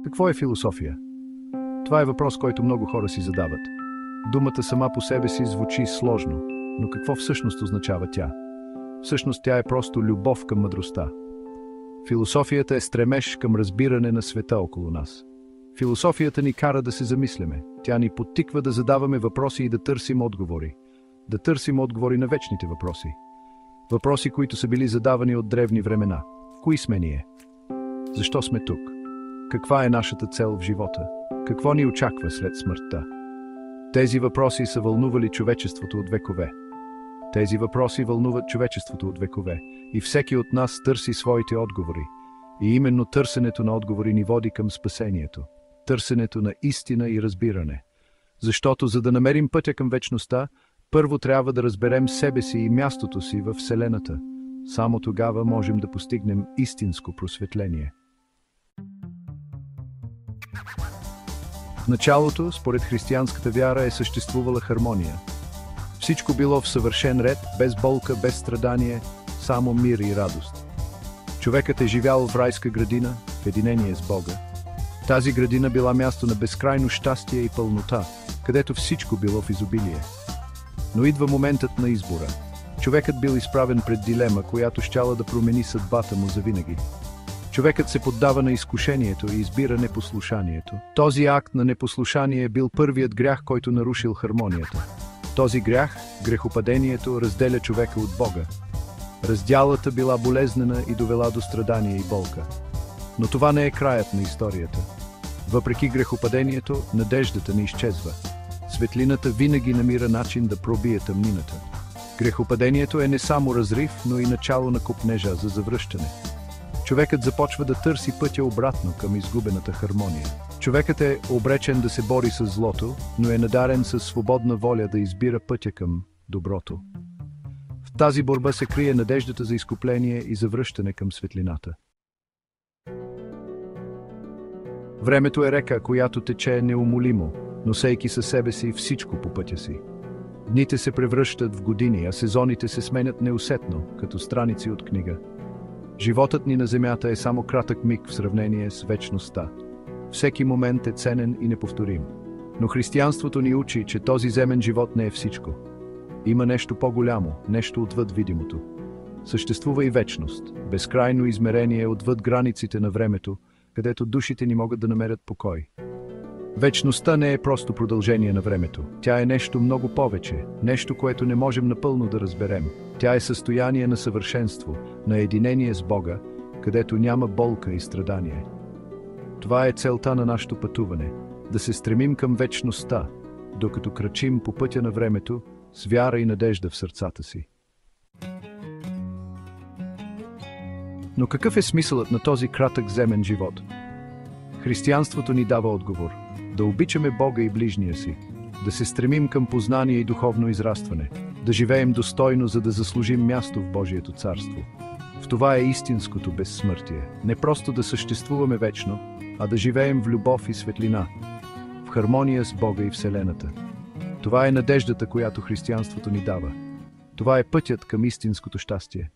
Какво е философия? Това е въпрос, който много хора си задават. Думата сама по себе си звучи сложно, но какво всъщност означава тя? Всъщност тя е просто любов към мъдростта. Философията е стремеж към разбиране на света около нас. Философията ни кара да се замисляме. Тя ни подтиква да задаваме въпроси и да търсим отговори. Да търсим отговори на вечните въпроси. Въпроси, които са били задавани от древни времена. Кои сме ние? Защо сме тук? Каква е нашата цел в живота? Какво ни очаква след смъртта? Тези въпроси са вълнували човечеството от векове. Тези въпроси вълнуват човечеството от векове и всеки от нас търси своите отговори. И именно търсенето на отговори ни води към спасението. Търсенето на истина и разбиране. Защото за да намерим пътя към вечността, първо трябва да разберем себе си и мястото си във Вселената. Само тогава можем да постигнем истинско просветление. В началото, според християнската вяра, е съществувала хармония. Всичко било в съвършен ред, без болка, без страдание, само мир и радост. Човекът е живял в райска градина, в единение с Бога. Тази градина била място на безкрайно щастие и пълнота, където всичко било в изобилие. Но идва моментът на избора. Човекът бил изправен пред дилема, която щяла да промени съдбата му завинаги. Човекът се поддава на изкушението и избира непослушанието. Този акт на непослушание е бил първият грях, който нарушил хармонията. Този грях, грехопадението, разделя човека от Бога. Раздялата била болезнена и довела до страдание и болка. Но това не е краят на историята. Въпреки грехопадението, надеждата не изчезва. Светлината винаги намира начин да пробие тъмнината. Грехопадението е не само разрив, но и начало на копнежа за завръщане. Човекът започва да търси пътя обратно към изгубената хармония. Човекът е обречен да се бори с злото, но е надарен със свободна воля да избира пътя към доброто. В тази борба се крие надеждата за изкупление и завръщане към светлината. Времето е река, която тече неумолимо, носейки със себе си всичко по пътя си. Дните се превръщат в години, а сезоните се сменят неусетно, като страници от книга. Животът ни на земята е само кратък миг в сравнение с вечността. Всеки момент е ценен и неповторим. Но християнството ни учи, че този земен живот не е всичко. Има нещо по-голямо, нещо отвъд видимото. Съществува и вечност, безкрайно измерение отвъд границите на времето, където душите ни могат да намерят покой. Вечността не е просто продължение на времето. Тя е нещо много повече, нещо, което не можем напълно да разберем. Тя е състояние на съвършенство, на единение с Бога, където няма болка и страдание. Това е целта на нашето пътуване – да се стремим към вечността, докато крачим по пътя на времето с вяра и надежда в сърцата си. Но какъв е смисълът на този кратък земен живот? Християнството ни дава отговор – да обичаме Бога и ближния си, да се стремим към познание и духовно израстване, да живеем достойно, за да заслужим място в Божието царство. В това е истинското безсмъртие. Не просто да съществуваме вечно, а да живеем в любов и светлина, в хармония с Бога и Вселената. Това е надеждата, която християнството ни дава. Това е пътят към истинското щастие.